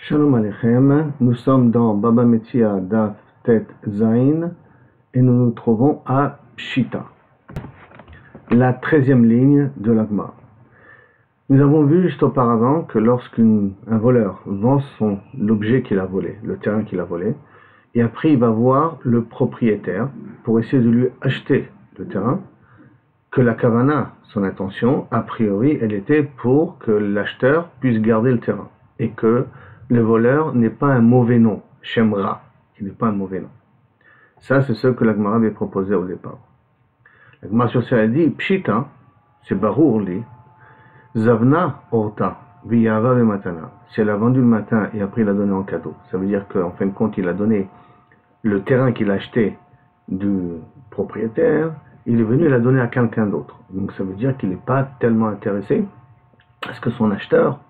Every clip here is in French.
Shalom Aleichem, nous sommes dans Baba Metzia Daf Tet Zain et nous nous trouvons à Pshita, la 13e ligne de l'Agma. Nous avons vu juste auparavant que lorsqu'un voleur vend l'objet qu'il a volé, le terrain qu'il a volé, et après il va voir le propriétaire pour essayer de lui acheter le terrain, que la kavana, son intention, a priori, elle était pour que l'acheteur puisse garder le terrain et que le voleur n'est pas un mauvais nom, Shemra, il n'est pas un mauvais nom. Ça, c'est ce que l'Agmara avait proposé au départ. L'Agmara sur ça a dit, Pshita, c'est Barour li, Zavna Orta, Viyava Vematana. Si elle a vendu le matin et après il a donné en cadeau. Ça veut dire qu'en fin de compte, il a donné le terrain qu'il a acheté du propriétaire, il est venu et l'a donné à quelqu'un d'autre. Donc ça veut dire qu'il n'est pas tellement intéressé à ce que son acheteur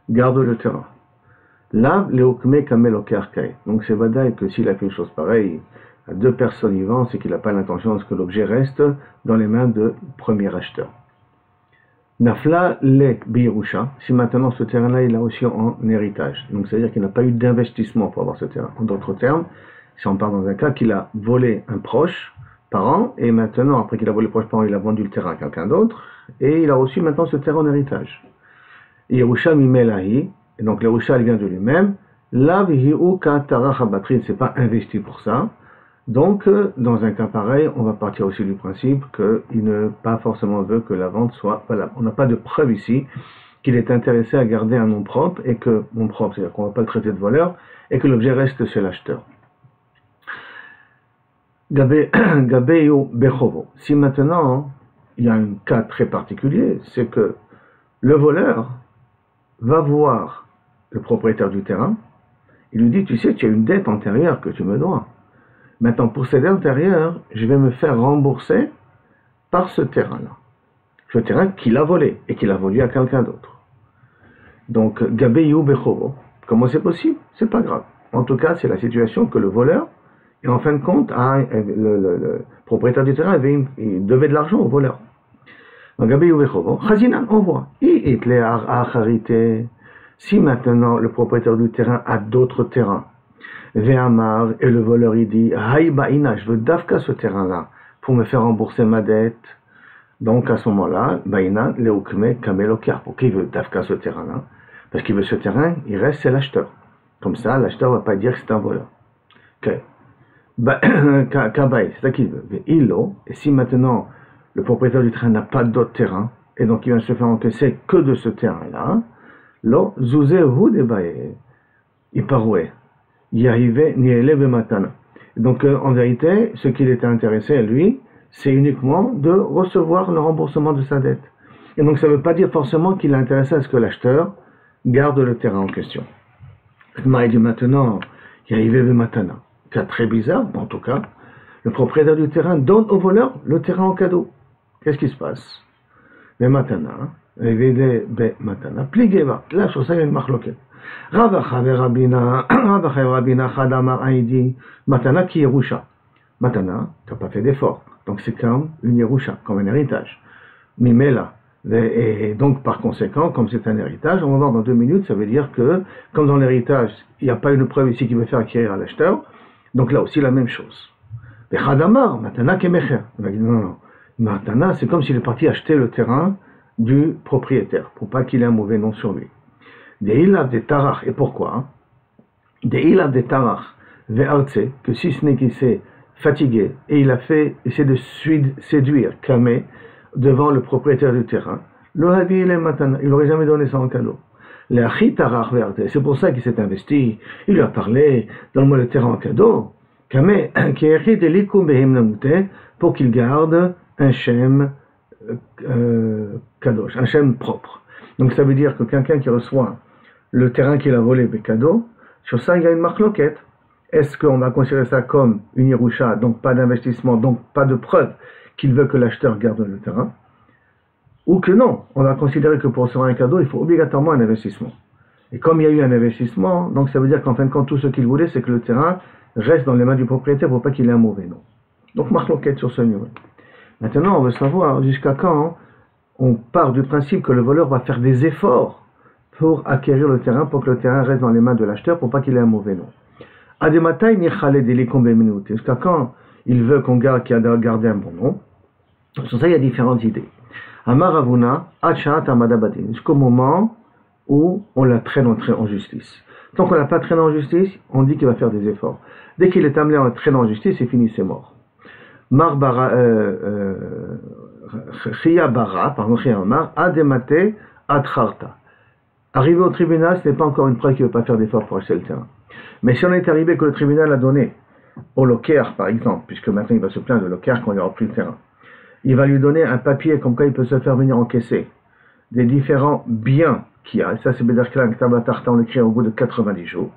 garde le terrain. Là, Léokme Kamelokerkai. Donc c'est Vadaï que s'il a fait une chose pareille à deux personnes vivantes, c'est qu'il n'a pas l'intention de ce que l'objet reste dans les mains du premier acheteur. Nafla le Birusha. Si maintenant ce terrain-là, il a aussi en héritage. Donc c'est-à-dire qu'il n'a pas eu d'investissement pour avoir ce terrain. En d'autres termes, si on parle dans un cas qu'il a volé un proche, parent, et maintenant, après qu'il a volé le proche parent, il a vendu le terrain à quelqu'un d'autre, et il a reçu maintenant ce terrain en héritage. Yerusha Mimelahi. Et donc l'Erusha, elle vient de lui-même. La vihiu katarach habatrin, c'est pas investi pour ça. Donc, dans un cas pareil, on va partir aussi du principe qu'il ne pas forcément veut que la vente soit valable. On n'a pas de preuve ici qu'il est intéressé à garder un nom propre et que, nom propre, c'est-à-dire qu'on ne va pas le traiter de voleur et que l'objet reste chez l'acheteur. Gabeyu bechovo. Si maintenant, il y a un cas très particulier, c'est que le voleur va voir le propriétaire du terrain, il lui dit, tu sais, tu as une dette antérieure que tu me dois. Maintenant, pour cette dette antérieure, je vais me faire rembourser par ce terrain-là. Ce terrain qu'il a volé et qu'il a vendu à quelqu'un d'autre. Donc, Gabeyu Bechovo, comment c'est possible? C'est pas grave. En tout cas, c'est la situation que le voleur, et en fin de compte, le propriétaire du terrain il devait de l'argent au voleur. Donc, Gabeyu Bechovo, Chazinan, on voit. Si maintenant le propriétaire du terrain a d'autres terrains, Ve'amar, et le voleur il dit, Haï Baïna, je veux d'Afka ce terrain-là pour me faire rembourser ma dette. Donc à ce moment-là, Baïna, Leukme, Kamelokar. Pourquoi il veut d'Afka ce terrain-là? Parce qu'il veut ce terrain, il reste, c'est l'acheteur. Comme ça, l'acheteur ne va pas dire que c'est un voleur. Ok. Kabaï, c'est ça qu'il veut. Ve'ilo, et si maintenant le propriétaire du terrain n'a pas d'autres terrains, et donc il va se faire encaisser que de ce terrain-là, Lo Zuzehu Debaye, Iparoué, Yahive Niele Matana. Donc en vérité, ce qu'il était intéressé à lui, c'est uniquement de recevoir le remboursement de sa dette. Et donc ça ne veut pas dire forcément qu'il est intéressé à ce que l'acheteur garde le terrain en question. Il dit maintenant, Yahive Matana. Cas très bizarre, en tout cas, le propriétaire du terrain donne au voleur le terrain en cadeau. Qu'est-ce qui se passe? Le Matana. Matana, pligeva. Là, sur ça, il y a une marloquette. Ravacha Rabina Chadamar Aïdi, Matana qui Yerusha. Matana, tu n'as pas fait d'effort. Donc c'est comme une Yerusha, comme un héritage. Mimela. Et donc par conséquent, comme c'est un héritage, on va voir dans 2 minutes, ça veut dire que, comme dans l'héritage, il n'y a pas une preuve ici qui veut faire acquérir à l'acheteur, donc là aussi la même chose. Mais Chadamar, Matana Kemecher. Non. Matana, c'est comme s'il est parti acheter le terrain du propriétaire, pour pas qu'il ait un mauvais nom sur lui. Deilav de Tarach, et pourquoi? Deilav de Tarach, ve'artse, que si ce n'est qu'il s'est fatigué, et il a fait, essayer de séduire, calmer, devant le propriétaire du terrain, il n'aurait jamais donné ça en cadeau. C'est pour ça qu'il s'est investi, il lui a parlé, donne-moi le terrain en cadeau, pour qu'il garde un shem kadosh, un shem propre. Donc ça veut dire que quelqu'un qui reçoit le terrain qu'il a volé des cadeaux, sur ça il y a une marloquette. Est-ce qu'on va considérer ça comme une Yerusha, donc pas d'investissement, donc pas de preuve qu'il veut que l'acheteur garde le terrain, ou que non, on va considérer que pour recevoir un cadeau, il faut obligatoirement un investissement. Et comme il y a eu un investissement, donc ça veut dire qu'en fin de compte, tout ce qu'il voulait, c'est que le terrain reste dans les mains du propriétaire pour pas qu'il ait un mauvais nom. Donc marloquette sur ce niveau. Maintenant, on veut savoir jusqu'à quand on part du principe que le voleur va faire des efforts pour acquérir le terrain, pour que le terrain reste dans les mains de l'acheteur, pour pas qu'il ait un mauvais nom. Adematai nichale delikom beminut. Jusqu'à quand il veut qu'on garde, qu'il a gardé un bon nom. Sur ça, il y a différentes idées. Amar Ravuna, Achat Amadabadin. Jusqu'au moment où on la traîne en justice. Tant qu'on l'a pas traîné en justice, on dit qu'il va faire des efforts. Dès qu'il est amené à traîner en justice, c'est fini, c'est mort. Marbara, Chia Bara, pardon, Chia Mar, Ademate Adcharta. Arrivé au tribunal, ce n'est pas encore une preuve qu'il ne veut pas faire d'efforts pour acheter le terrain. Mais si on est arrivé que le tribunal a donné au locaire, par exemple, puisque maintenant il va se plaindre de locaire quand il aura pris le terrain, il va lui donner un papier comme quoi il peut se faire venir encaisser des différents biens qu'il y a. Et ça, c'est Bedarklan, Ktaba Tarta, on l'écrit au bout de 90 jours.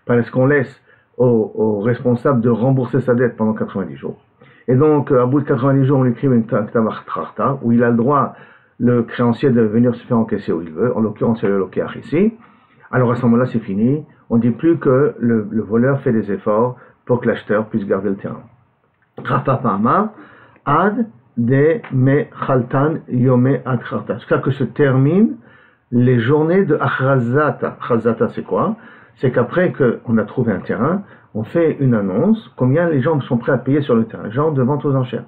Parce qu'on laisse au responsable de rembourser sa dette pendant 90 jours. Et donc, à bout de 90 jours, on lui écrit une Ktaba Tarta, où il a le droit, le créancier, de venir se faire encaisser où il veut. En l'occurrence, c'est le locaire ici. Alors à ce moment-là, c'est fini. On ne dit plus que le voleur fait des efforts pour que l'acheteur puisse garder le terrain. Rafa Pama, Ad de me Khaltan Yome Ad Kharta. Jusqu'à que se terminent les journées de Achrazata. Achrazata, c'est quoi? C'est qu'après qu'on a trouvé un terrain, on fait une annonce, combien les gens sont prêts à payer sur le terrain, genre de vente aux enchères.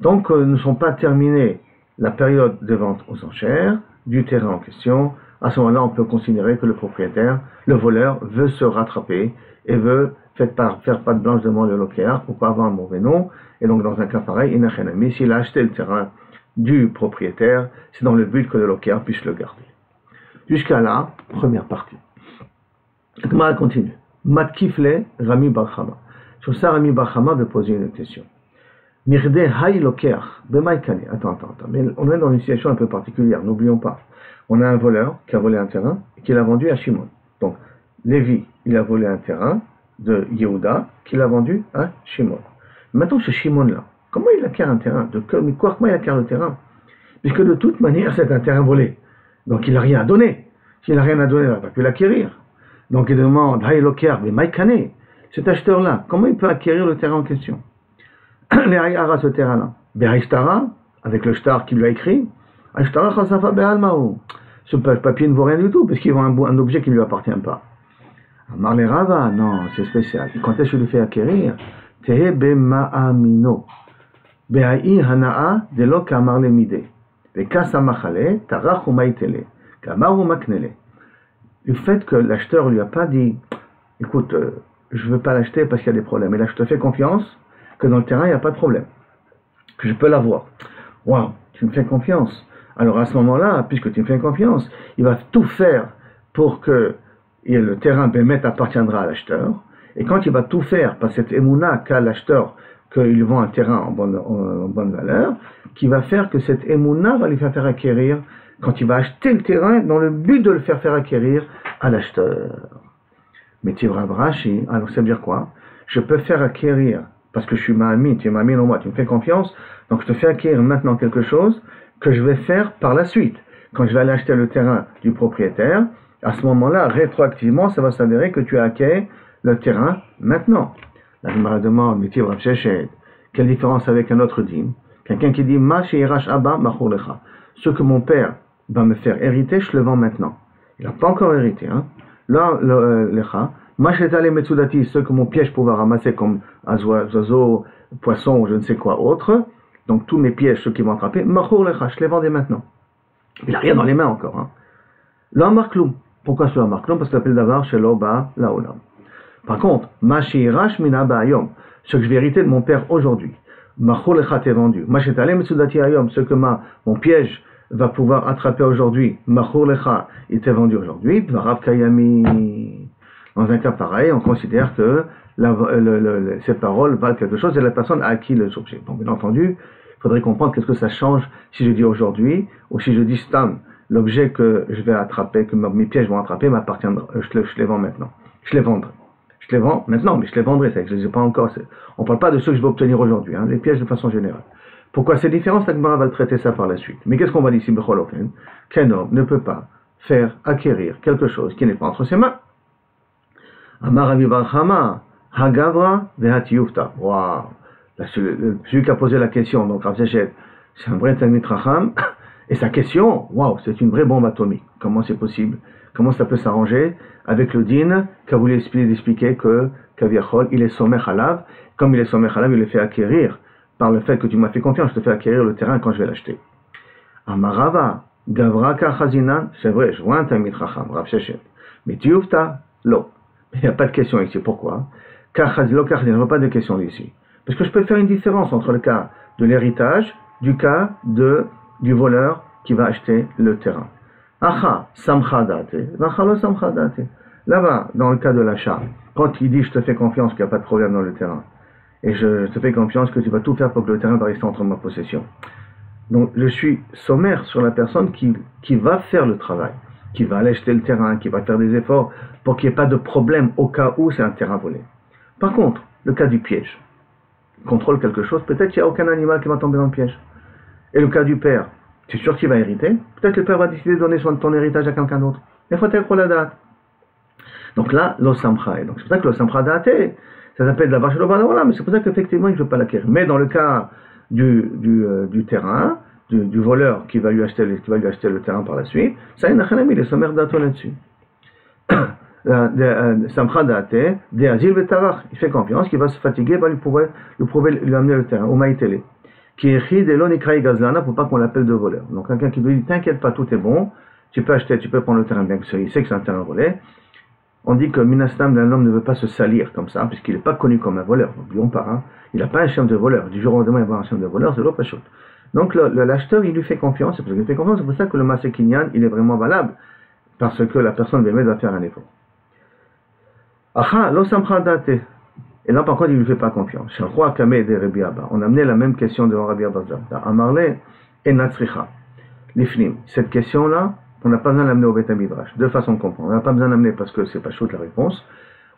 Tant que ne sont pas terminées la période de vente aux enchères du terrain en question, à ce moment-là, on peut considérer que le propriétaire, le voleur, veut se rattraper et veut faire patte blanche devant le locaire pour pas avoir un mauvais nom. Et donc, dans un cas pareil, mais s'il a acheté le terrain du propriétaire, c'est dans le but que le locaire puisse le garder. Jusqu'à là, première partie. Comment continue? Matkifle Rami Barchama. Sur ça, Rami Barchama veut poser une question. Mirde Hay Loker, Bemaikane. Attends. Mais on est dans une situation un peu particulière, n'oublions pas. On a un voleur qui a volé un terrain et qui l'a vendu à Shimon. Donc, Lévi, il a volé un terrain de Yehuda qu'il a vendu à Shimon. Maintenant, ce Shimon-là, comment il acquiert un terrain? Comment il acquiert le terrain? Puisque de toute manière, c'est un terrain volé. Donc, il n'a rien à donner. S'il n'a rien à donner, il n'a pas pu l'acquérir. Donc, il demande, Hay Loker, mais Maïkane, cet acheteur-là, comment il peut acquérir le terrain en question? Les Hayara, ce terrain-là. Behaïstara, avec le shtar qui lui a écrit, Haïstara Chasafa Be'almaou. Ce papier ne vaut rien du tout, parce qu'il vend un objet qui ne lui appartient pas. Marle Rava, non, c'est spécial. Quand est-ce que je le fais acquérir? Tehe Bema'amino. Behaï Hana'a de lo Kamar le Mide. Bekasa Machale, Tarach ou Maïtele. Kamar ou Maknele. Le fait que l'acheteur lui a pas dit, écoute, je ne veux pas l'acheter parce qu'il y a des problèmes. Et là, je te fais confiance que dans le terrain, il n'y a pas de problème. Que je peux l'avoir. Waouh, tu me fais confiance. Alors à ce moment-là, puisque tu me fais confiance, il va tout faire pour que le terrain Bémet appartiendra à l'acheteur. Et quand il va tout faire par cette émouna qu'a l'acheteur, qu'il vend un terrain en bonne valeur, qui va faire que cette émouna va lui faire acquérir, quand il va acheter le terrain, dans le but de le faire acquérir à l'acheteur. Mais Tivra Brashi, alors ça veut dire quoi? Je peux faire acquérir, parce que je suis Ma'amin, tu es Ma'amin en moi, tu me fais confiance, donc je te fais acquérir maintenant quelque chose que je vais faire par la suite. Quand je vais aller acheter le terrain du propriétaire, à ce moment-là, rétroactivement, ça va s'avérer que tu as acquis le terrain maintenant. La Gemara demande, mais Tivra Shechet, quelle différence avec un autre dîme? Quelqu'un qui dit, Ma sheirash abba machur lecha. Ce que mon père va me faire hériter, je le vends maintenant. Il n'a pas encore hérité, hein. Là, lecha. Ma shetale metsudati, ce que mon piège pouvait ramasser comme oiseaux, poissons ou je ne sais quoi autre. Donc tous mes pièges, ceux qui vont attraper, machur lecha, je les vendais maintenant. Il n'a rien dans les mains encore, hein. Là, markloum. Pourquoi cela markloum? Parce qu'il appelle d'avoir chez l'oba, laolam. Par contre, ma sheirash mina ba'ayom, ce que je vais hériter de mon père aujourd'hui. Machur lecha t'est vendu. Ma shetale metsudati ayom, ce que mon piège va pouvoir attraper aujourd'hui. Machur lecha, il t'est vendu aujourd'hui. Dvarav kayami. Dans un cas pareil, on considère que ces paroles valent quelque chose et la personne a acquis les objets. Donc, bien entendu, il faudrait comprendre qu'est-ce que ça change si je dis aujourd'hui ou si je dis stam. L'objet que je vais attraper, que mes pièges vont attraper, m'appartiendra. Je les vends maintenant. Je les vendrai. Je les vends maintenant, mais je les vendrai. C'est que je les ai pas encore. On ne parle pas de ceux que je vais obtenir aujourd'hui, hein, les pièges de façon générale. Pourquoi c'est différent? La Gemara va le traiter ça par la suite. Mais qu'est-ce qu'on va dire ici? Qu'un homme ne peut pas faire acquérir quelque chose qui n'est pas entre ses mains. Amar Ravi Barchama, Hagavra vehatiyufta. Waouh! Celui qui a posé la question, donc Rav Shechet, c'est un vrai Talmid Chacham, et sa question, waouh, c'est une vraie bombe atomique. Comment c'est possible Comment ça peut s'arranger avec le din qu'a voulu expliquer que Kaviachol, il est sommer halav. Comme il est sommer halav, il le fait acquérir par le fait que tu m'as fait confiance, je te fais acquérir le terrain quand je vais l'acheter. Amarava, Gavra Kachazinan, c'est vrai, je vois un Talmid Chacham, Rav Shechet. Mais tu ouvres l'eau. Il n'y a pas de question ici. Pourquoi? Kachazilo Kachazinan, je ne vois pas de question ici. Parce que je peux faire une différence entre le cas de l'héritage, du cas du voleur qui va acheter le terrain. Acha, samchadate, vachalo samchadate. Là-bas, dans le cas de l'achat, quand il dit je te fais confiance qu'il n'y a pas de problème dans le terrain, et je te fais confiance que tu vas tout faire pour que le terrain va rester entre ma possession. Donc je suis sommaire sur la personne qui va faire le travail, qui va aller acheter le terrain, qui va faire des efforts pour qu'il n'y ait pas de problème au cas où c'est un terrain volé. Par contre, le cas du piège, il contrôle quelque chose, peut-être qu'il n'y a aucun animal qui va tomber dans le piège. Et le cas du père, tu es sûr qu'il va hériter, peut-être que le père va décider de donner ton héritage à quelqu'un d'autre. Il faut être la date. Donc là, l'osamcha. Donc c'est pour ça que l'osamcha date, ça s'appelle de la vache de l'obala, mais c'est pour ça qu'effectivement il ne veut pas l'acquérir. Mais dans le cas du terrain, du voleur qui va lui acheter le terrain par la suite, ça il est sommaire d'ato là-dessus. Samcha date, de Azil Vetarach, il fait confiance qu'il va se fatiguer, va lui amener le terrain, au maïtélé. Qui écrit de l'onikraï gazlana pour pas qu'on l'appelle de voleur. Donc quelqu'un qui lui dit t'inquiète pas, tout est bon, tu peux acheter, tu peux prendre le terrain bien que il sait que c'est un terrain volé. On dit que Minastam d'un homme ne veut pas se salir comme ça, puisqu'il n'est pas connu comme un voleur. N'oublions pas, hein. Il n'a pas un chien de voleur. Du jour au lendemain, il va avoir un chien de voleur, c'est l'autre pas chaud. Donc l'acheteur, il lui fait confiance, c'est pour ça que le Masekinyan, il est vraiment valable, parce que la personne va faire un effort. Acha, lo samcha date. Et là, par contre, il ne lui fait pas confiance. On a amené la même question devant Rabbi Abba. Amarle et Natsricha. L'ifnim. Cette question-là, on n'a pas besoin de l'amener au Beth Midrash. Deux façons de comprendre. On n'a pas besoin de l'amener parce que c'est pas chaud la réponse.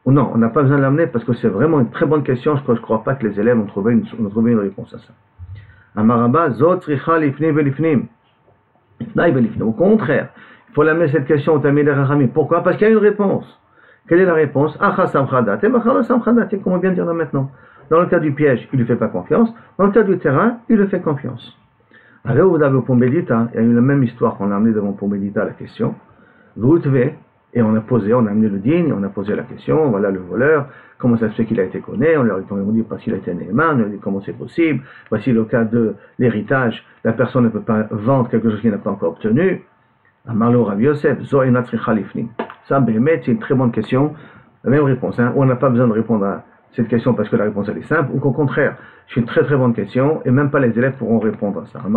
Ou non, on n'a pas besoin de l'amener parce que c'est vraiment une très bonne question. Je ne crois pas que les élèves ont trouvé une réponse à ça. Amaraba, Zot Tricha l'ifnim velifnim. Au contraire, il faut l'amener cette question au Talmid Chachamim. Pourquoi? Parce qu'il y a une réponse. Quelle est la réponse? Acha samchadate, machalo samchadate, comment bien dire là maintenant? Dans le cas du piège, il ne lui fait pas confiance. Dans le cas du terrain, il le fait confiance. Alors, vous avez au Pombedita, il y a eu la même histoire qu'on a amené devant Pombedita la question. Vous devez, et on a amené le digne, et on a posé la question, voilà le voleur, comment ça se fait qu'il a été connu? On leur a dit parce qu'il a été Néhéman, on leur a dit comment c'est possible. Voici le cas de l'héritage, la personne ne peut pas vendre quelque chose qu'il n'a pas encore obtenu. Amarlo Rabbi Yosef, Zo enat tricha lifnim. Ça, Béhémet, c'est une très bonne question. La même réponse, hein. On n'a pas besoin de répondre à cette question parce que la réponse elle est simple, ou qu'au contraire, c'est une très très bonne question, et même pas les élèves pourront répondre à ça. Au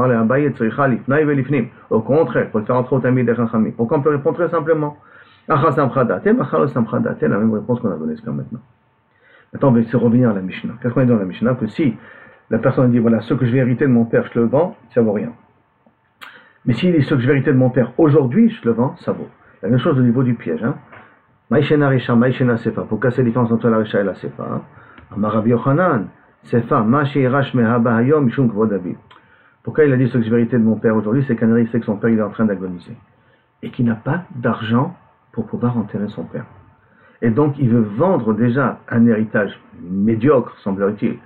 contraire, il faut le faire entrer au Talmid Chachamim. Pourquoi on peut répondre très simplement? La même réponse qu'on a donnée jusqu'à maintenant. Maintenant, on va essayer de revenir à la Mishnah. Qu'est-ce qu'on dit dans la Mishnah? Que si la personne dit, voilà, ce que je vais hériter de mon père, je le vends, ça vaut rien. Mais s'il dit, ce que je vais hériter de mon père, aujourd'hui, je le vends, ça vaut. La même chose au niveau du piège. Maïshena Risha, Maïshena Sefa. Pour casser la différence entre la Risha et la Sefa. Amarabi Yochanan, Sefa, Mashi Rash Mehaba Hayom, Mishum Kvodabi. Pourquoi il a dit ce que je vais hériter de mon père aujourd'hui? C'est qu'un sait que son père il est en train d'agoniser. Et qu'il n'a pas d'argent pour pouvoir enterrer son père. Et donc il veut vendre déjà un héritage médiocre, semblerait-il,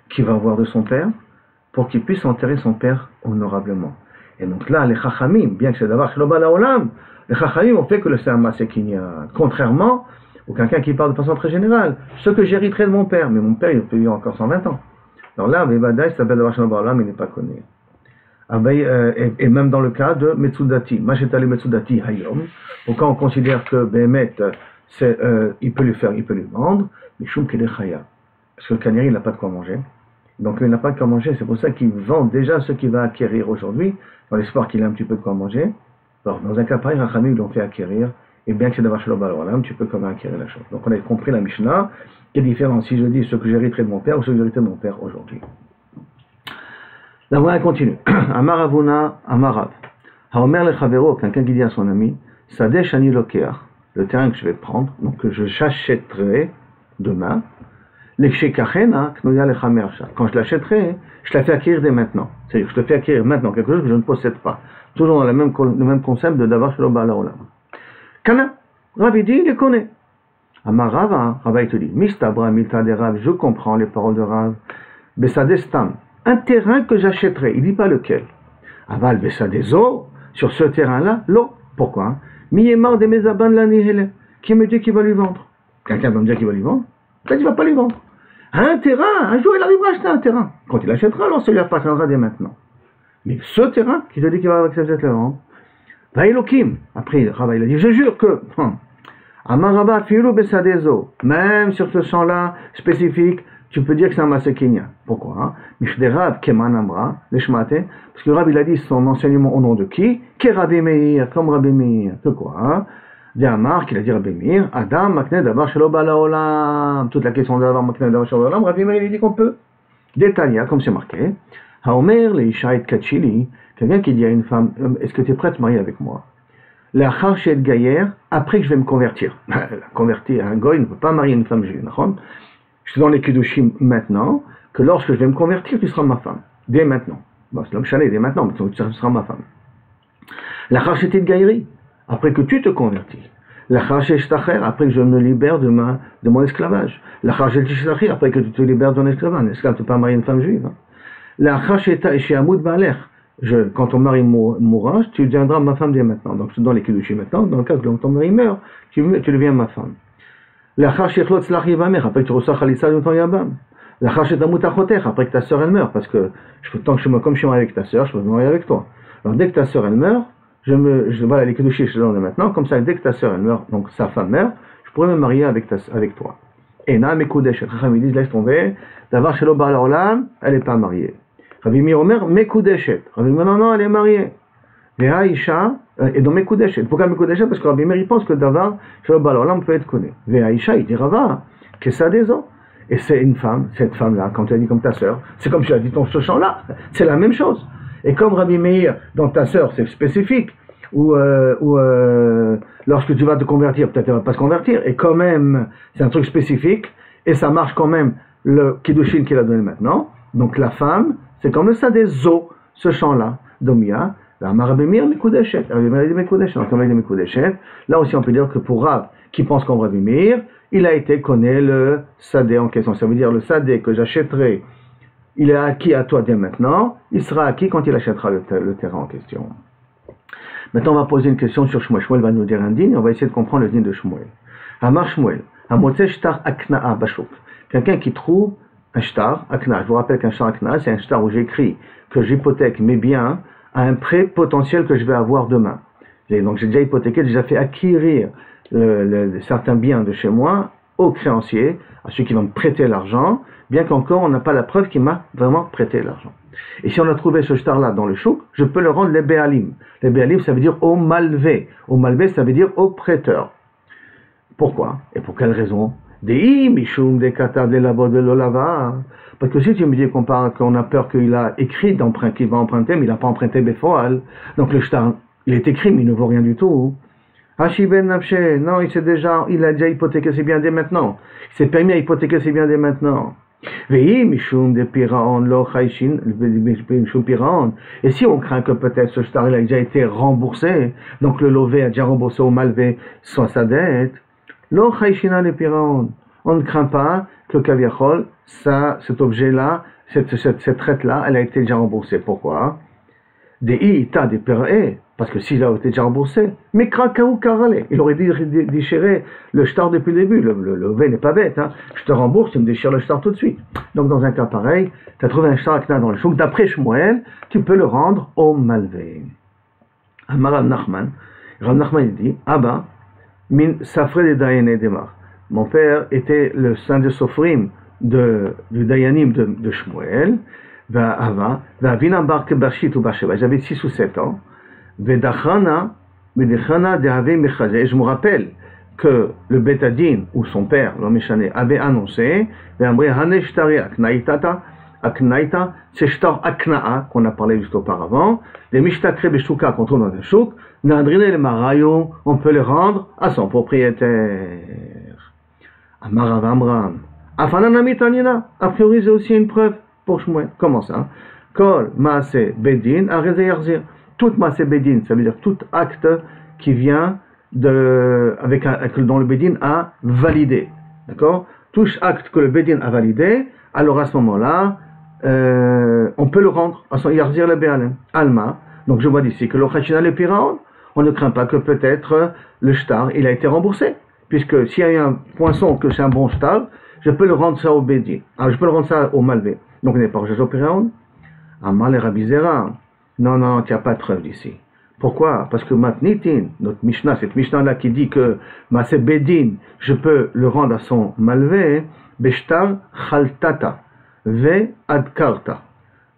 qu'il va avoir de son père, pour qu'il puisse enterrer son père honorablement. Et donc là, les Chachamim, bien que c'est d'avoir Shloba Laolam, les Chachamim ont fait que le Serma Sekinia, contrairement ou quelqu'un qui parle de façon très générale, ce que j'hériterai de mon père, mais mon père il peut vivre encore 120 ans. Alors là, Vevadaï s'appelle d'avoir Shloba Laolam, il n'est pas connu. Et même dans le cas de Metsudati, Machetale Metsudati Hayom, pourquoi on considère que Behemet, il peut lui vendre, mais Shum Kedechaya, parce que le Canari il n'a pas de quoi manger. Donc il n'a pas de quoi manger, c'est pour ça qu'il vend déjà ce qu'il va acquérir aujourd'hui, dans l'espoir qu'il a un petit peu de quoi manger. Alors, dans un cas pareil, Rachamim ils l'ont fait acquérir, et bien que c'est d'avoir Shloba Laolam, tu peux quand même acquérir la chose. Donc on a compris la Mishnah, qui est différente si je dis ce que j'hériterai de mon père ou ce que j'hériterai de mon père aujourd'hui. La voie continue. Amaravuna, Amarav. Haomer le Chavero, quelqu'un qui dit à son ami, Sadeh Shani Lokeach, le terrain que je vais prendre, donc que je j'achèterai demain, quand je l'achèterai, je la fais acquérir dès maintenant. C'est-à-dire que je te fais acquérir maintenant quelque chose que je ne possède pas. Toujours dans le même concept de Davar Shloba Laolam. Kana, Rav dit, il les connaît. Amarava, Rav te dit, Mistabra Milta de Rav, je comprends les paroles de Rav. Besadestam, un terrain que j'achèterai, il ne dit pas lequel. Aval Besadezo, sur ce terrain-là, l'eau. Pourquoi? Miyemar de Mezaban Lanihele. Qui me dit qu'il va lui vendre? Quelqu'un va me dire qu'il va lui vendre? Peut-être qu'il ne va pas lui vendre. Un terrain, un jour il arrivera à acheter un terrain. Quand il achètera, alors ça lui appartiendra dès maintenant. Mais ce terrain, qui te dit qu'il va accepter le vendre, va Elohim. Après, Rabba, il a dit, je jure que, Amaraba Firu Besadezo, même sur ce champ-là spécifique, tu peux dire que c'est un Masekinia. Pourquoi? Michderav Keman Amra, Leshmate, parce que Rabbi il a dit son enseignement au nom de qui? Ke Rabbi Meir, comme Rabbi Meir. De quoi? D'Amar, qu'il a dit Rabbi Meir, Adam, Makne, Davar, Shelo Bala Olam. Toute la question d'Adam, Makne, Davar, Shelo Olam, Rabbi Meir, il dit qu'on peut. Détalia, comme c'est marqué, Haomer, le Ishaït Kachili, quelqu'un qui dit à une femme, est-ce que tu es prête à te marier avec moi? La Charchet Gaïer, après que je vais me convertir. Convertir, un goy ne peut pas marier une femme juive. Je suis dans les Kedushim maintenant, que lorsque je vais me convertir, tu seras ma femme. Dès maintenant. Bon, c'est l'homme chalet, dès maintenant, mais tu seras ma femme. La Charchet Gaïri, après que tu te convertis. La Charchet Shtacher, après que je me libère de mon esclavage. La Charchet Shtacher, après que tu te libères de ton esclavage. Un esclave ne peut pas marier une femme juive. La Charchet Eshiamoud Baaler. Quand ton mari mourra, tu deviendras ma femme dès maintenant. Donc, dans les Kedushim maintenant, dans le cas où ton mari meurt, tu deviens ma femme. La Charchet Tzlach Yivamer, après que tu reçois Khalissa de ton Yabam. La Charchet Amut Achoter, après que ta sœur elle meurt, parce que comme je suis marié avec ta sœur, je peux me marier avec toi. Alors, dès que ta sœur elle meurt, voilà, les Kedushim, je donne maintenant, comme ça, dès que ta sœur elle meurt, donc sa femme meurt, je pourrais me marier avec toi. Et na Mekoudesh, ils disent, laisse tomber, d'avoir Shelo Baal Olam, elle n'est pas mariée. Rabbi Meir Omer, Mekudeshet. Rabbi Meir, non, elle est mariée. Et Aïcha, et donc Mekudeshet. Pourquoi Mekudeshet? Parce que Rabbi Meir, il pense que Davar, Shelo Baal Olam peut être connu. Et Aïcha, il dit Rava, qu'est-ce que ça des ans? Et c'est une femme, cette femme-là, quand tu as dit comme ta sœur, c'est comme tu as dit ton ce champ-là, c'est la même chose. Et comme Rabbi Meir, dans ta sœur, c'est spécifique, ou lorsque tu vas te convertir, peut-être tu ne vas pas se convertir, et quand même, c'est un truc spécifique, et ça marche quand même, le Kiddushin qu'il a donné maintenant. Donc la femme, c'est comme le Sadezo, ce champ-là, Domia, la Marabemir Mekudeshet, là aussi on peut dire que pour Rav, qui pense comme Rabbi Meir, il a été connaît le Sadé en question. Ça veut dire le Sadé que j'achèterai, il est acquis à toi dès maintenant, il sera acquis quand il achètera le terrain en question. Maintenant on va poser une question sur Shmuel. Shmuel va nous dire un digne, on va essayer de comprendre le digne de Shmuel. Amar Shmuel, Amotze Shtar Akna'a Bashuk, quelqu'un qui trouve un shtar, akna. Je vous rappelle qu'un shtar akna, c'est un shtar où j'écris que j'hypothèque mes biens à un prêt potentiel que je vais avoir demain. Donc j'ai déjà hypothéqué, j'ai déjà fait acquérir certains biens de chez moi aux créanciers, à ceux qui vont me prêter l'argent, bien qu'encore on n'a pas la preuve qu'il m'a vraiment prêté l'argent. Et si on a trouvé ce shtar-là dans le chouk, je peux le rendre les béalim. Les béalim, ça veut dire au malvé. Au malvé, ça veut dire au prêteur. Pourquoi? Et pour quelle raison? Parce que si tu me dis qu'on a peur qu'il a écrit qu'il va emprunter, mais il n'a pas emprunté Befoal, donc le shtar, il est écrit, mais il ne vaut rien du tout. Hashiben Nafshe, non, il a déjà hypothéqué ses biens dès maintenant. Il s'est permis à hypothéquer ses biens dès maintenant. Et si on craint que peut-être ce shtar il a déjà été remboursé, donc le lové a déjà remboursé au malvé soit sa dette, on ne craint pas que Kaviachol, cet objet-là, cette traite-là, elle a été déjà remboursée. Pourquoi? Parce que s'il a été déjà remboursé, mais Krakaou Karale, il aurait déchiré le shtar depuis le début. Le V n'est pas bête, hein. Je te rembourse, tu me déchires le shtar tout de suite. Donc dans un cas pareil, tu as trouvé un shtar akna dans le chouk, d'après Shmuel, tu peux le rendre au malvé. Amar Rav Nachman, il dit, Abba, min safre de Dayané Demar. Mon père était le saint de Sofrim du Dayanim de Shmuel. J'avais 6 ou 7 ans. Je me rappelle que le Betadin, ou son père, l'homme méchané, avait annoncé, c'est shtar akna'a, qu'on a parlé juste auparavant, les mishtakre beshuka qu'on trouve dans un chouk, nadrine le marayo, on peut les rendre à son propriétaire. Amarav Amram, afananamitanina, a priori c'est aussi une preuve pour Shmuel. Comment ça? Kol maase bedin areze yarzir. Tout maase bedin, ça veut dire tout acte qui vient dont le bedin a validé. D'accord? Tout acte que le bedin a validé, alors à ce moment-là, on peut le rendre à son yarzir le be'alem. Alma. Donc je vois d'ici que le chachina le piraon, on ne craint pas que peut-être le shtar, il a été remboursé. Puisque s'il y a un poinçon que c'est un bon shtar, je peux le rendre ça au bédi. Alors je peux le rendre ça au malvé. Donc on n'est pas au piraon. Amal et Rabbi Zera. Non, non, tu n'as pas de preuve d'ici. Pourquoi? Parce que Matnitin, notre Mishnah, cette Mishnah-là qui dit que Maaseh Bedin, je peux le rendre à son malvé, Beshtar Chaltata, Ve Adkarta.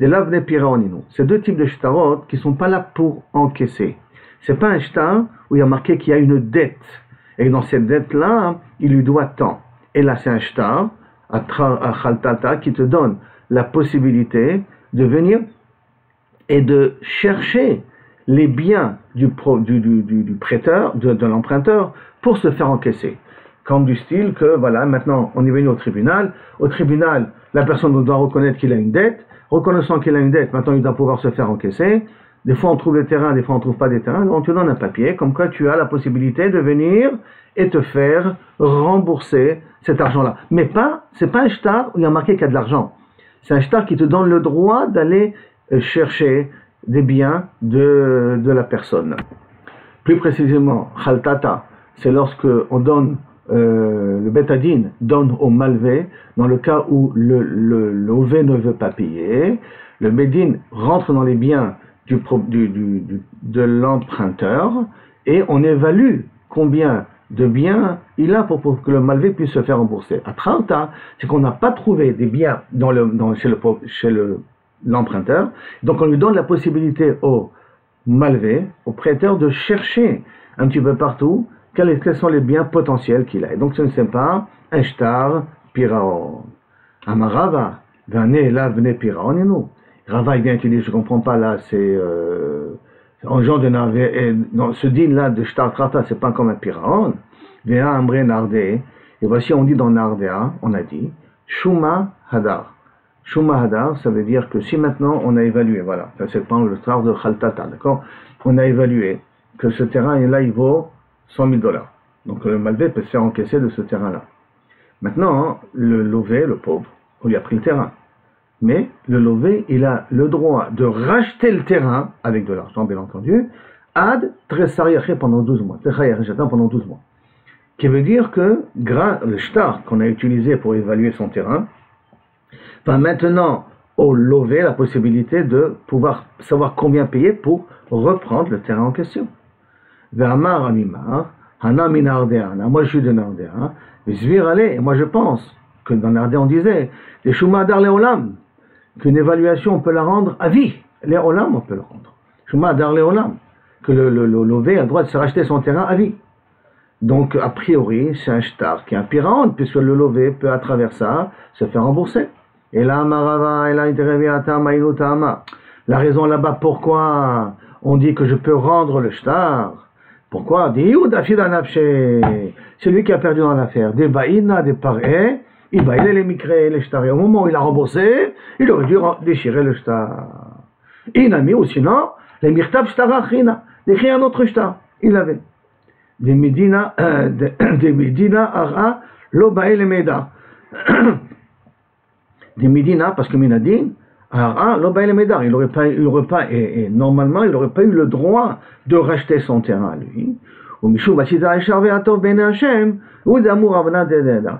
De là venait Piraoninu. C'est deux types de shtarot qui ne sont pas là pour encaisser. C'est pas un shtar où il y a marqué qu'il y a une dette. Et dans cette dette-là, il lui doit tant. Et là, c'est un shtar, à Chaltata, qui te donne la possibilité de venir et de chercher les biens du prêteur, de l'emprunteur, pour se faire encaisser. Comme du style que, voilà, maintenant, on est venu au tribunal. Au tribunal, la personne doit reconnaître qu'il a une dette. Reconnaissant qu'il a une dette, maintenant, il doit pouvoir se faire encaisser. Des fois, on trouve des terrains, des fois, on ne trouve pas des terrains. Donc, tu donnes un papier, comme quoi tu as la possibilité de venir et te faire rembourser cet argent-là. Mais pas, c'est pas un shtar où il y a marqué qu'il y a de l'argent. C'est un shtar qui te donne le droit d'aller chercher des biens de la personne. Plus précisément, Chaltata, c'est lorsque on donne, le Betadin donne au malvé, dans le cas où le Ové ne veut pas payer, le Bedin rentre dans les biens de l'emprunteur et on évalue combien de biens il a pour que le malvé puisse se faire rembourser. À Trauta, c'est qu'on n'a pas trouvé des biens chez l'emprunteur, donc on lui donne la possibilité au malvé, au prêteur, de chercher un petit peu partout quels sont les biens potentiels qu'il a. Et donc ce ne c'est pas un shtar piraon. Amarava, venez là, venez piraon et nous. Rava il vient et dit, je ne comprends pas là, c'est en genre de narvé, dans ce din là de shtar trata, c'est pas comme un piraon. Véa ambre nardé, et voici on dit dans Nardéa, on a dit, Shuma hadar. Shuma hadar, ça veut dire que si maintenant on a évalué, voilà, c'est pas le shtar de Chaltata, d'accord? On a évalué que ce terrain là il vaut $100,000. Donc le malvé peut se faire encaisser de ce terrain-là. Maintenant, le lové, le pauvre, on lui a pris le terrain. Mais le lové, il a le droit de racheter le terrain, avec de l'argent bien entendu, ad tresariaché pendant 12 mois. Pendant 12 mois. Qui veut dire que le shtar qu'on a utilisé pour évaluer son terrain, va maintenant au lové la possibilité de pouvoir savoir combien payer pour reprendre le terrain en question. Ve'amar amimar, hana min Nardéa, moi je suis de Nardéa, et moi je pense que dans Nardéa on disait, les shumadar leolam, qu'une évaluation on peut la rendre à vie, leolam on peut le rendre, shumadar leolam, que le lové a le droit de se racheter son terrain à vie. Donc a priori c'est un shtar qui est un piraon, puisque le lové peut à travers ça se faire rembourser. Et là marava, et là la raison là-bas pourquoi on dit que je peux rendre le shtar. Pourquoi? C'est lui qui a perdu dans l'affaire. Des baïna, des parés, il baïlait les micrés, les shtar. Au moment où il a remboursé, il aurait dû déchirer le shtar. Inami ou sinon, les mirtab shtar achina, d'écrire un autre shtar. Il avait. Des Medina ara, lo baïle meda. Des Medina, parce que Minadin, il n'aurait pas, et normalement, il n'aurait pas eu le droit de racheter son terrain à lui.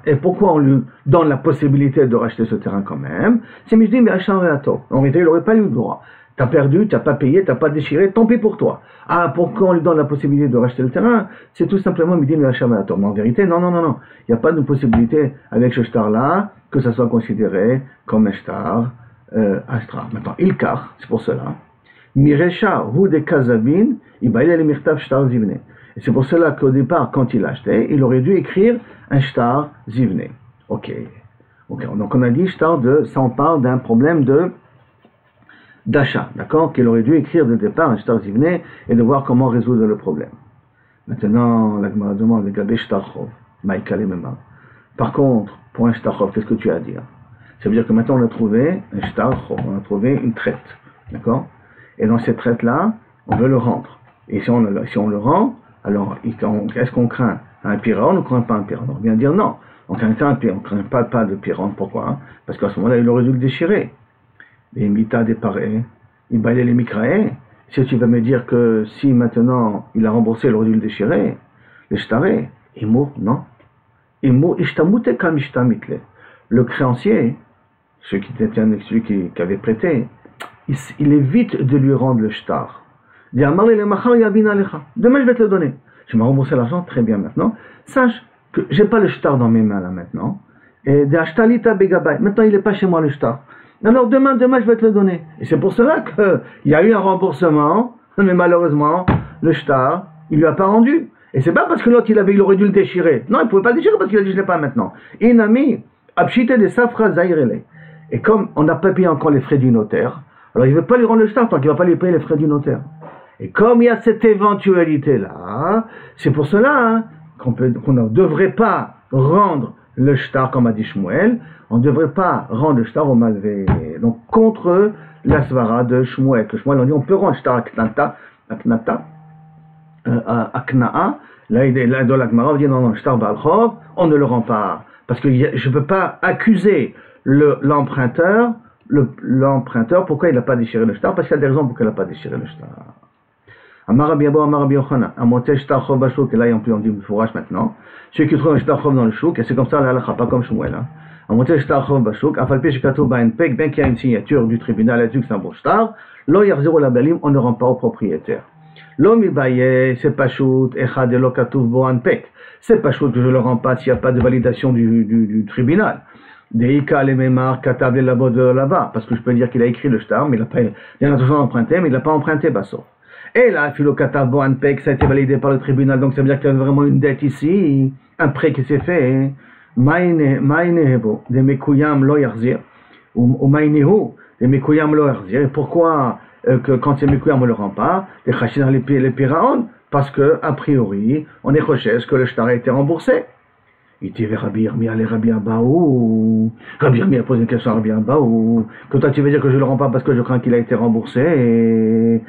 Et pourquoi on lui donne la possibilité de racheter ce terrain quand même? C'est Mishdim Be'achar. En réalité, il n'aurait pas eu le droit. T'as perdu, t'as pas payé, t'as pas déchiré, tant pis pour toi. Ah, pourquoi on lui donne la possibilité de racheter le terrain? C'est tout simplement Mishdim Be'achar. Mais en vérité, non. Il n'y a pas de possibilité avec ce shtar-là que ça soit considéré comme un shtar. Astra. Maintenant, Ilkar, c'est pour cela. Mirecha, ou de Kazabin, il baille les mirtav shtar zivne. Et c'est pour cela qu'au départ, quand il achetait, il aurait dû écrire un shtar zivne. Ok. Donc on a dit shtar ça on parle d'un problème d'achat, d'accord? Qu'il aurait dû écrire de départ un shtar zivne et de voir comment résoudre le problème. Maintenant, la Gemara demande le gabé shtar chov, maïkale mema. Par contre, pour un shtar chov, qu'est-ce que tu as à dire? Ça veut dire que maintenant on a trouvé un shtar, on a trouvé une traite, d'accord? Et dans cette traite-là, on veut le rendre. Et si on le rend, alors est-ce qu'on craint un piraon ou on ne craint pas un piraon? On vient dire non, on craint pas de piraon. Pourquoi? Parce qu'à ce moment-là, il aurait dû le déchirer. Les mitas des parés, il baillait les mikraé, Si tu vas me dire que si maintenant il a remboursé, il aurait dû le déchirer, le shtaré, Imo, non. Imo, ishtamute kam ishtamitle. Le créancier, celui qui avait prêté, il évite de lui rendre le shtar. Demain je vais te le donner. Tu m'as remboursé l'argent, très bien maintenant. Sache que j'ai pas le shtar dans mes mains là maintenant. Et maintenant il n'est pas chez moi le shtar. Alors demain je vais te le donner. Et c'est pour cela qu'il y a eu un remboursement, mais malheureusement, le shtar, il lui a pas rendu. Et c'est pas parce que l'autre il aurait dû le déchirer. Non, il pouvait pas le déchirer parce qu'il a dit je l'ai pas maintenant. Inami, abchite de safra zairele. Et comme on n'a pas payé encore les frais du notaire, alors il ne veut pas lui rendre le shtar tant qu'il ne va pas lui payer les frais du notaire. Et comme il y a cette éventualité-là, c'est pour cela qu'on ne devrait pas rendre le shtar, comme a dit Shmuel, on ne devrait pas rendre le shtar au malvé. Donc contre la svara de Shmuel, que Shmuel on dit on peut rendre le shtar akna'a, là dans la Gemara on dit non, le shtar balchov, on ne le rend pas. Parce que je ne peux pas accuser l'emprunteur, pourquoi il n'a pas déchiré le shtar, parce qu'il y a des raisons pour qu'il n'a pas déchiré le shtar. Amar Rabbi Abo, Amar Rabbi Yochanan, Amoté shtar chov bashuk, et là on dit fourrage maintenant, celui qui trouve un shtar chov dans le chouk, et c'est comme ça la halakha, pas comme Shmuel. Amoté shtar chov bashuk, afalpi shekatou ba'en pek, bien qu'il y a une signature du tribunal là-dessus que c'est un bon shtar, lo yachziru labalim, on ne rend pas au propriétaire. Lo mibaye, c'est pas shoot, echad lo katuv bo an pek. C'est pas shoot que je le rends pas s'il n'y a pas de validation du tribunal. Deika le memar katab le labo de là-bas, parce que je peux dire qu'il a écrit le shtar, mais il en a toujours emprunté, mais il n'a pas emprunté basso. Et là, philo katab bo an pek, ça a été validé par le tribunal, donc ça veut dire qu'il y a vraiment une dette ici, un prêt qui s'est fait. Maïne hebo, de mekuyam lo yarzir, ou maïnehu, de mekuyam lo yarzir. Et pourquoi que quand c'est mekuyam on le rend pas, les chachina les piraon, parce que a priori, on est recherche que le shtar a été remboursé. Il dit Rabbi Yirmiyah, les Rabbi Abaou. Rabbi Yirmiyah a posé une question à Rabbi Abaou. Que toi tu veux dire que je ne le rends pas parce que je crains qu'il a été remboursé. Et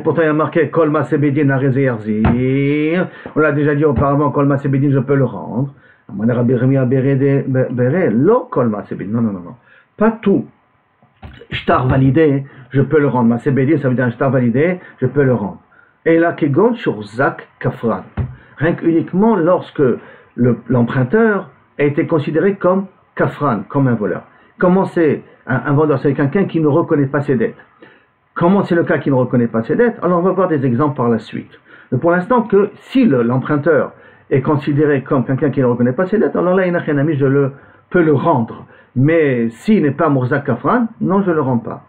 pourtant il y a marqué Kolma Sebedin Arezeyarzir. On l'a déjà dit auparavant, Kolma Sebedin, je peux le rendre. Rabbi Yirmiyah Bere, lo Kolma Sebedin. Non. Pas tout. Shtar validé, je peux le rendre. Ma Sebedin, ça veut dire un shtar validé, je peux le rendre. Et là, Kegon sur Zak Kafran. Rien qu'uniquement lorsque l'emprunteur a été considéré comme kafran, comme un voleur. Comment c'est un voleur? C'est quelqu'un qui ne reconnaît pas ses dettes. Comment c'est le cas qui ne reconnaît pas ses dettes? Alors on va voir des exemples par la suite. Mais pour l'instant, que si l'emprunteur est considéré comme quelqu'un qui ne reconnaît pas ses dettes, alors là, je peux le rendre. Mais s'il n'est pas Mourzak Kafran, non, je ne le rends pas.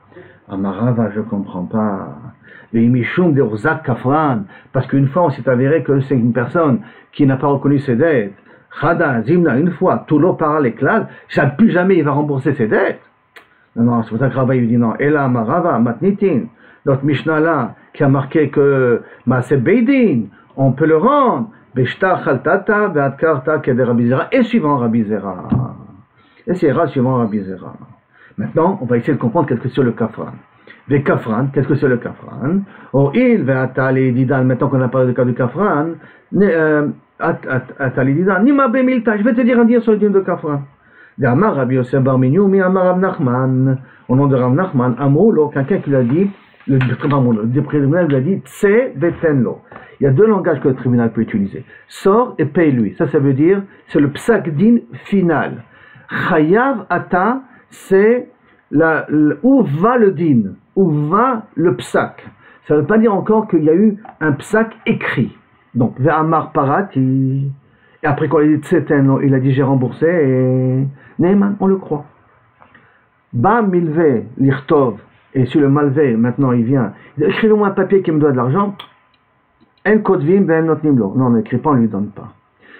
Amarava, je ne comprends pas. Les Mishum de Mourzak Kafran, parce qu'une fois on s'est avéré que c'est une personne qui n'a pas reconnu ses dettes. Chada, Zimna, une fois, tout l'eau par l'éclat, plus jamais il va rembourser ses dettes. Non, c'est pour ça que Rava il dit non. Et là, Marava, Matnitin, notre Mishnah là, qui a marqué que Maaseh Beidin, on peut le rendre. Beshtar Chaltata, Beatkarta, Keder Rabbi Zera, et suivant Rabbi Zera. Et c'est suivant Rabbi Zera. Maintenant, on va essayer de comprendre qu'est-ce que c'est le kafran. Des kafran, qu'est-ce que c'est le kafran? Or, il va attaller Didan, maintenant qu'on a parlé du cas du kafran, attaller Didan, Nima Bemilta, je vais te dire un dire sur le din de kafran. De Amar Rabbi Yosef Bar Minyou, mi Amar Rav Nachman, au nom de Rav Nachman, Amroulo, quelqu'un qui l'a dit, le tribunal lui a dit, Tse Betenlo. Il y a deux langages que le tribunal peut utiliser. Sors et paye-lui. Ça veut dire, c'est le psak din final. Chayav ata, c'est où va le din, où va le psak. Ça ne veut pas dire encore qu'il y a eu un psak écrit. Donc, Ve'amar parati, et après quand il a dit Tsetenlo, il a dit j'ai remboursé, et Neyman, on le croit. Ba milve lirtov, et sur le malvé, maintenant il vient, il dit écrivez-moi un papier qui me doit de l'argent. En kodvim ben notnimlo. Non, on n'écrit pas, on ne lui donne pas.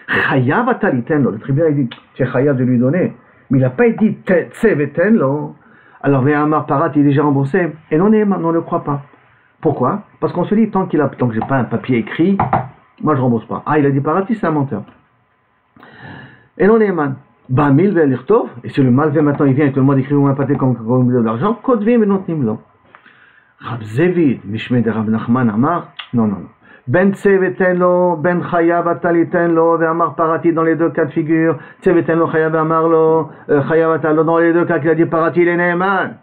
Chayav atalitenlo, le tribunal dit c'est chayav de lui donner, mais il n'a pas dit tsevetenlo. Alors Ve'amar parati, il dit j'ai remboursé, et non, Neyman, on ne le croit pas. Pourquoi? Parce qu'on se dit, tant que j'ai pas un papier écrit, moi je rembourse pas. Ah, il a dit parati, c'est un menteur. Et non, Neyman. Bamil ve'lirtov, et si le malvé maintenant il vient et tout le monde écrit un papier comme de l'argent, kodvim et notnimlo. Rab Zevid, Mishme de Rab Nachman Amar, non. Ben tsevetenlo, ben chayav atalitenlo, ve'amar parati dans les deux cas de figure, tsevetenlo chayav amarlo, chayav atallo dans les deux cas qu'il a dit parati, il est Neyman.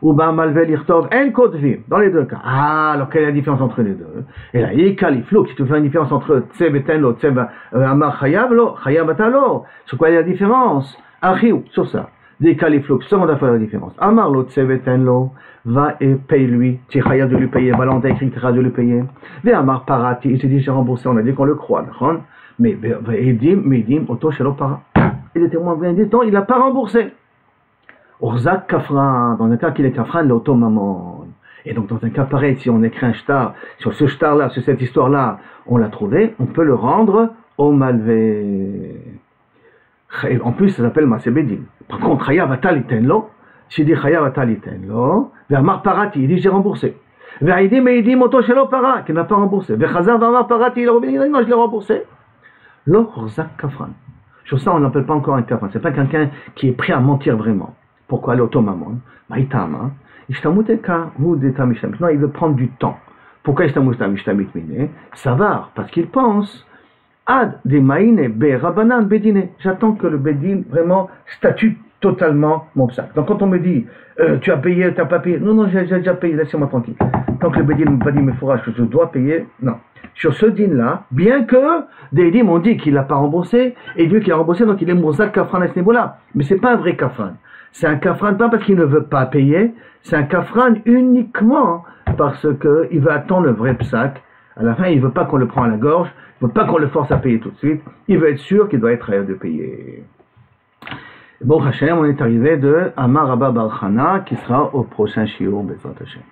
ou ba malvel irtov en kotvim, dans les deux cas. Ah, alors quelle est la différence entre les deux? Et là, ikaliflouk, si tu fais une différence entre tseb et tenlo, tseb amar chayav lo, chayav atalo. Sur quoi il y a la différence? Achiou, sur ça. Des kaliflouk, seconde fois la différence. Amar lo tseb et tenlo, va et paye lui, tu es chayav de lui payer, voilà, on t'a écrit que tu as de lui payer. Ve amar parati, il s'est dit j'ai remboursé, on a dit qu'on le croit, d'accord? Mais edim, auto shelo para. Et les témoins viennent dire non, il n'a pas remboursé. Orzak kafran, dans un cas qu'il est kafran, l'auto maman. Et donc dans un cas pareil, si on écrit un shtar, sur ce shtar-là, sur cette histoire-là, on l'a trouvé, on peut le rendre au malvé. En plus, ça s'appelle masebedin. Par contre, chayav atalitenlo, s'il dit chayav atalitenlo, vers parati, il dit j'ai remboursé. Vers idim et idim auto shelo para, qui n'a pas remboursé. Vers chazar vers parati, il est revenu, non, je l'ai remboursé. Lo orzak kafran. Sur ça, on n'appelle pas encore un kafran. C'est pas quelqu'un qui est prêt à mentir vraiment. Pourquoi l'automamon? Maïtama. Non, il veut prendre du temps. Pourquoi Savar, parce qu'il pense. Ad de maïne be rabanan bedine. J'attends que le bedin vraiment statue totalement mon sac. Donc quand on me dit tu as payé, tu n'as pas payé. Non, j'ai déjà payé, laissez-moi tranquille. Tant que le bedin ne m'a pas dit mes fourrages que je dois payer, non. Sur ce din-là, bien que des dîmes ont dit qu'il n'a pas remboursé, et Dieu qu'il a remboursé, donc il est mouzak kafran à ce niveau-là. Mais c'est pas un vrai kafran. C'est un kafran pas parce qu'il ne veut pas payer, c'est un kafran uniquement parce qu'il veut attendre le vrai psak. À la fin, il ne veut pas qu'on le prenne à la gorge, il ne veut pas qu'on le force à payer tout de suite, il veut être sûr qu'il doit être prêt de payer. Bon Hachem, on est arrivé de Amar Abba Bar Chana, qui sera au prochain shiur, Bezrat Hashem.